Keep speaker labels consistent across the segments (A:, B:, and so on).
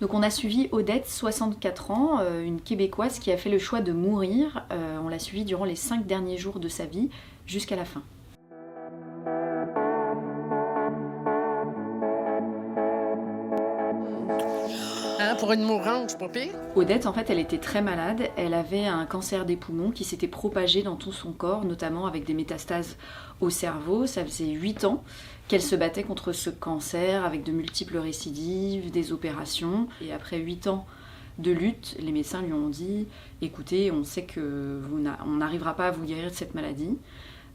A: Donc on a suivi Odette, 64 ans, une Québécoise qui a fait le choix de mourir. On l'a suivie durant les 5 derniers jours de sa vie, jusqu'à la fin.
B: Hein, pour une mourante, c'est pas pire.
A: Odette, en fait, elle était très malade. Elle avait un cancer des poumons qui s'était propagé dans tout son corps, notamment avec des métastases au cerveau. Ça faisait 8 ans qu'elle se battait contre ce cancer, avec de multiples récidives, des opérations. Et après 8 ans de lutte, les médecins lui ont dit « Écoutez, on sait qu'on n'arrivera pas à vous guérir de cette maladie.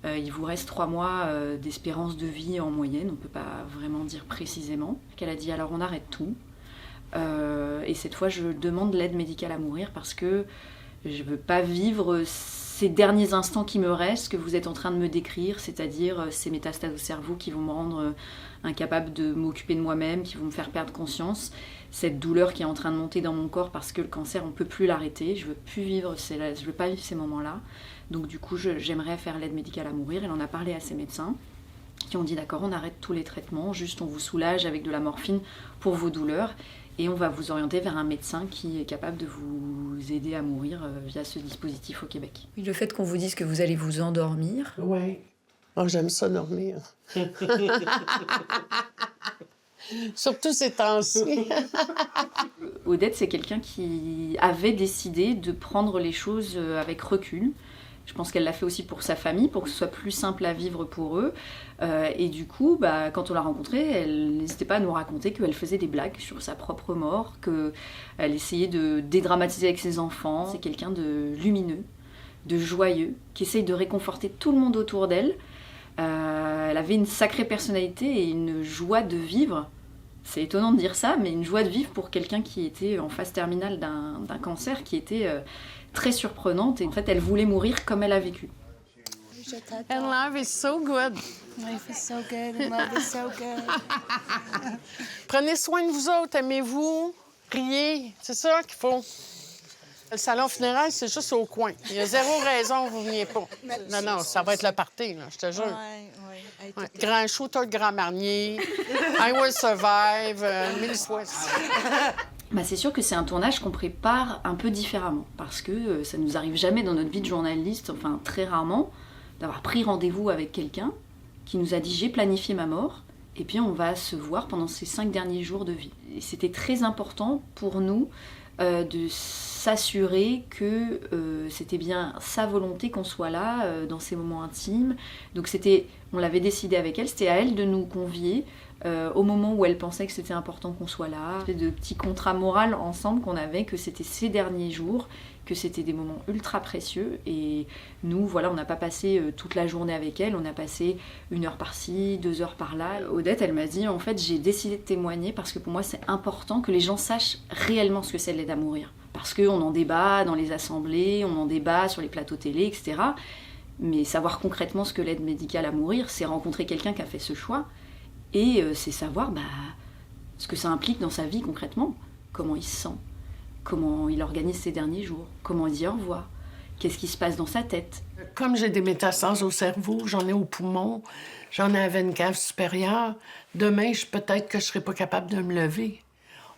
A: Il vous reste 3 mois d'espérance de vie en moyenne. On ne peut pas vraiment dire précisément. » Elle a dit « Alors on arrête tout. Et cette fois, je demande l'aide médicale à mourir parce que je ne veux pas vivre ces derniers instants qui me restent, que vous êtes en train de me décrire, c'est-à-dire ces métastases au cerveau qui vont me rendre incapable de m'occuper de moi-même, qui vont me faire perdre conscience, cette douleur qui est en train de monter dans mon corps parce que le cancer, on ne peut plus l'arrêter, je ne veux plus vivre, je veux pas vivre ces moments-là. Donc du coup, j'aimerais faire l'aide médicale à mourir. Elle en a parlé à ses médecins qui ont dit d'accord, on arrête tous les traitements, juste on vous soulage avec de la morphine pour vos douleurs. Et on va vous orienter vers un médecin qui est capable de vous aider à mourir via ce dispositif au Québec.
C: Le fait qu'on vous dise que vous allez vous endormir.
B: Oui. Oh, j'aime ça dormir. Surtout ces temps-ci.
A: Odette, c'est quelqu'un qui avait décidé de prendre les choses avec recul. Je pense qu'elle l'a fait aussi pour sa famille, pour que ce soit plus simple à vivre pour eux. Et du coup, quand on l'a rencontrée, elle n'hésitait pas à nous raconter qu'elle faisait des blagues sur sa propre mort, qu'elle essayait de dédramatiser avec ses enfants. C'est quelqu'un de lumineux, de joyeux, qui essaye de réconforter tout le monde autour d'elle. Elle avait une sacrée personnalité et une joie de vivre. C'est étonnant de dire ça, mais une joie de vivre pour quelqu'un qui était en phase terminale d'un cancer qui était très surprenante. Et en fait, elle voulait mourir comme elle a vécu.
B: And love is so good.
D: Life is so good and love is so good.
B: Prenez soin de vous autres, aimez-vous, riez. C'est ça qu'il faut. Le salon funéraire, c'est juste au coin. Il y a 0 raison que vous ne veniez pas. Non, ça va être le party, là, je te jure. Ouais. Grand show, t'as le Grand Marnier, I Will Survive, Mille Swiss.
A: C'est sûr que c'est un tournage qu'on prépare un peu différemment, parce que ça nous arrive jamais dans notre vie de journaliste, enfin très rarement, d'avoir pris rendez-vous avec quelqu'un qui nous a dit « j'ai planifié ma mort », et puis on va se voir pendant ces 5 derniers jours de vie. Et c'était très important pour nous de s'assurer que c'était bien sa volonté qu'on soit là dans ces moments intimes. Donc on l'avait décidé avec elle, c'était à elle de nous convier au moment où elle pensait que c'était important qu'on soit là. C'était de petits contrats moraux ensemble qu'on avait, que c'était ces derniers jours, que c'était des moments ultra précieux. Et nous, voilà, on n'a pas passé toute la journée avec elle, on a passé 1 heure par-ci, 2 heures par-là. Odette, elle m'a dit, en fait, j'ai décidé de témoigner parce que pour moi, c'est important que les gens sachent réellement ce que c'est l'aide à mourir. Parce qu'on en débat dans les assemblées, on en débat sur les plateaux télé, etc. Mais savoir concrètement ce que l'aide médicale à mourir, c'est rencontrer quelqu'un qui a fait ce choix. Et c'est savoir ce que ça implique dans sa vie concrètement. Comment il se sent, comment il organise ses derniers jours, comment il dit au revoir, qu'est-ce qui se passe dans sa tête.
B: Comme j'ai des métastases au cerveau, j'en ai au poumon, j'en ai à la veine cave supérieure, demain, peut-être que je ne serai pas capable de me lever.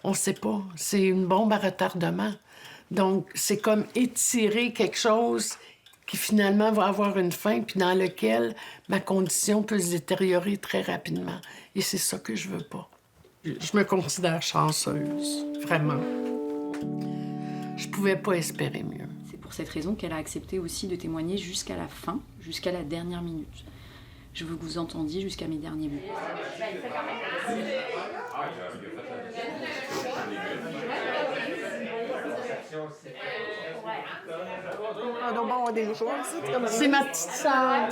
B: On ne sait pas. C'est une bombe à retardement. Donc, c'est comme étirer quelque chose qui finalement va avoir une fin, puis dans lequel ma condition peut se détériorer très rapidement. Et c'est ça que je veux pas. Je me considère chanceuse, vraiment. Je pouvais pas espérer mieux.
A: C'est pour cette raison qu'elle a accepté aussi de témoigner jusqu'à la fin, jusqu'à la dernière minute. Je veux que vous entendiez jusqu'à mes derniers mots.
B: C'est ma petite sœur.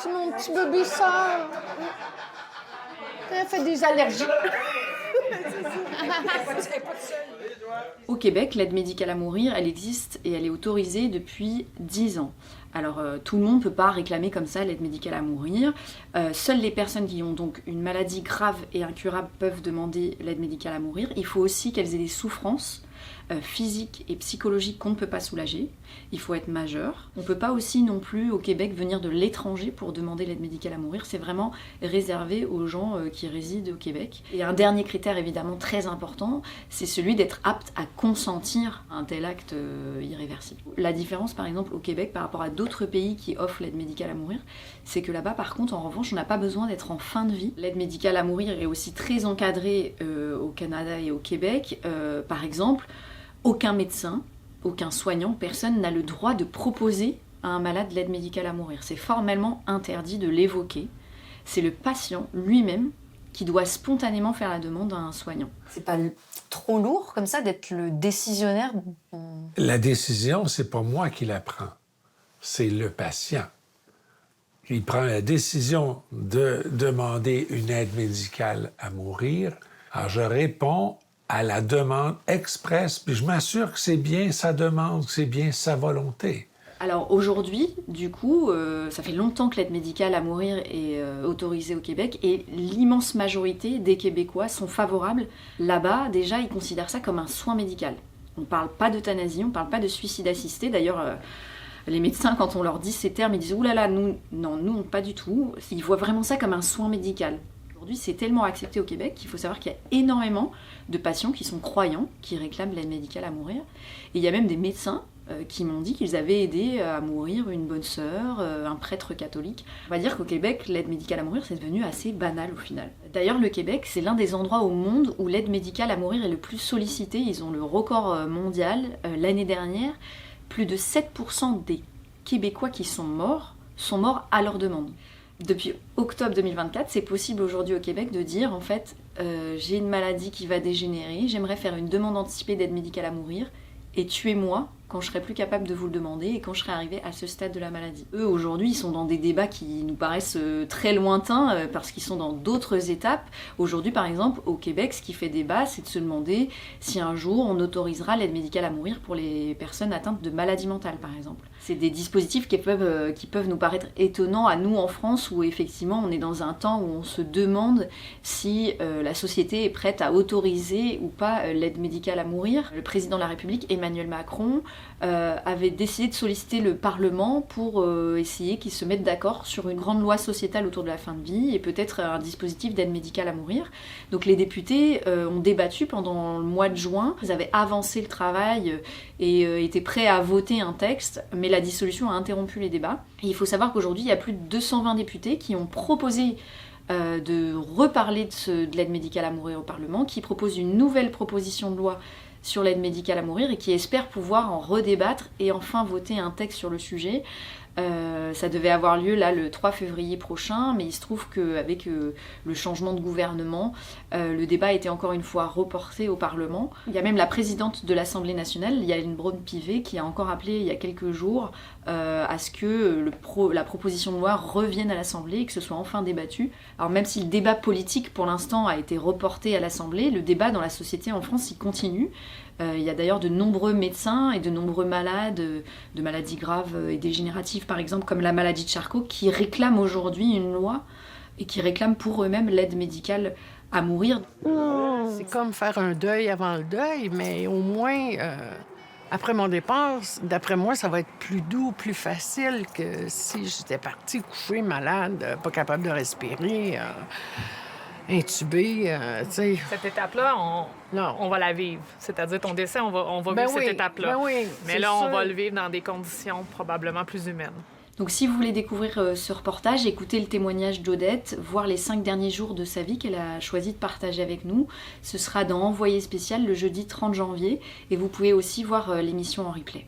B: C'est mon petit bébé sœur. Elle fait des allergies.
A: Au Québec, l'aide médicale à mourir, elle existe et elle est autorisée depuis 10 ans. Alors, tout le monde ne peut pas réclamer comme ça l'aide médicale à mourir. Seules les personnes qui ont donc une maladie grave et incurable peuvent demander l'aide médicale à mourir. Il faut aussi qu'elles aient des souffrances physiques et psychologiques qu'on ne peut pas soulager. Il faut être majeur. On ne peut pas aussi non plus au Québec venir de l'étranger pour demander l'aide médicale à mourir. C'est vraiment réservé aux gens qui résident au Québec. Et un dernier critère évidemment très important, c'est celui d'être apte à consentir à un tel acte irréversible. La différence par exemple au Québec par rapport à d'autres pays qui offrent l'aide médicale à mourir, c'est que là-bas par contre en revanche on n'a pas besoin d'être en fin de vie. L'aide médicale à mourir est aussi très encadrée au Canada et au Québec. Par exemple, aucun médecin, aucun soignant, personne n'a le droit de proposer à un malade l'aide médicale à mourir. C'est formellement interdit de l'évoquer. C'est le patient lui-même qui doit spontanément faire la demande à un soignant.
C: C'est pas trop lourd comme ça d'être le décisionnaire?
E: La décision, c'est pas moi qui la prends, c'est le patient. Il prend la décision de demander une aide médicale à mourir. Alors, je réponds à la demande expresse, puis je m'assure que c'est bien sa demande, que c'est bien sa volonté.
A: Alors aujourd'hui, du coup, ça fait longtemps que l'aide médicale à mourir est autorisée au Québec et l'immense majorité des Québécois sont favorables. Là-bas, déjà, ils considèrent ça comme un soin médical. On ne parle pas d'euthanasie, on ne parle pas de suicide assisté. D'ailleurs, les médecins, quand on leur dit ces termes, ils disent « Ouh là là, nous, pas du tout ». Ils voient vraiment ça comme un soin médical. Aujourd'hui, c'est tellement accepté au Québec qu'il faut savoir qu'il y a énormément de patients qui sont croyants, qui réclament l'aide médicale à mourir. Et il y a même des médecins qui m'ont dit qu'ils avaient aidé à mourir une bonne sœur, un prêtre catholique. On va dire qu'au Québec, l'aide médicale à mourir, c'est devenu assez banal au final. D'ailleurs, le Québec, c'est l'un des endroits au monde où l'aide médicale à mourir est le plus sollicitée. Ils ont le record mondial. L'année dernière, plus de 7% des Québécois qui sont morts à leur demande. Depuis octobre 2024, c'est possible aujourd'hui au Québec de dire en fait j'ai une maladie qui va dégénérer, j'aimerais faire une demande anticipée d'aide médicale à mourir et tuez-moi quand je serai plus capable de vous le demander et quand je serai arrivé à ce stade de la maladie. Eux aujourd'hui ils sont dans des débats qui nous paraissent très lointains parce qu'ils sont dans d'autres étapes. Aujourd'hui par exemple au Québec ce qui fait débat c'est de se demander si un jour on autorisera l'aide médicale à mourir pour les personnes atteintes de maladies mentales par exemple. C'est des dispositifs qui peuvent nous paraître étonnants à nous en France où effectivement on est dans un temps où on se demande si la société est prête à autoriser ou pas l'aide médicale à mourir. Le président de la République, Emmanuel Macron, avait décidé de solliciter le Parlement pour essayer qu'ils se mettent d'accord sur une grande loi sociétale autour de la fin de vie et peut-être un dispositif d'aide médicale à mourir. Donc les députés ont débattu pendant le mois de juin, ils avaient avancé le travail et étaient prêts à voter un texte, mais la dissolution a interrompu les débats. Et il faut savoir qu'aujourd'hui, il y a plus de 220 députés qui ont proposé de reparler de l'aide médicale à mourir au Parlement, qui proposent une nouvelle proposition de loi sur l'aide médicale à mourir et qui espèrent pouvoir en redébattre et enfin voter un texte sur le sujet. Ça devait avoir lieu là le 3 février prochain, mais il se trouve qu'avec le changement de gouvernement, le débat a été encore une fois reporté au Parlement. Il y a même la présidente de l'Assemblée nationale, Yaël Braun-Pivet, qui a encore appelé il y a quelques jours à ce que la proposition de loi revienne à l'Assemblée et que ce soit enfin débattu. Alors même si le débat politique pour l'instant a été reporté à l'Assemblée, le débat dans la société en France il continue. Il y a d'ailleurs de nombreux médecins et de nombreux malades de maladies graves et dégénératives, par exemple, comme la maladie de Charcot, qui réclament aujourd'hui une loi et qui réclament pour eux-mêmes l'aide médicale à mourir.
B: C'est comme faire un deuil avant le deuil, mais au moins, après mon départ, d'après moi, ça va être plus doux, plus facile que si j'étais partie coucher malade, pas capable de respirer. Intubé, tu sais.
F: Cette étape-là, on va la vivre. C'est-à-dire, ton décès, on va vivre cette étape-là.
B: Ben oui,
F: mais là, on va le vivre dans des conditions probablement plus humaines.
A: Donc si vous voulez découvrir ce reportage, écoutez le témoignage d'Odette, voir les 5 derniers jours de sa vie qu'elle a choisi de partager avec nous, ce sera dans Envoyé spécial le jeudi 30 janvier et vous pouvez aussi voir l'émission en replay.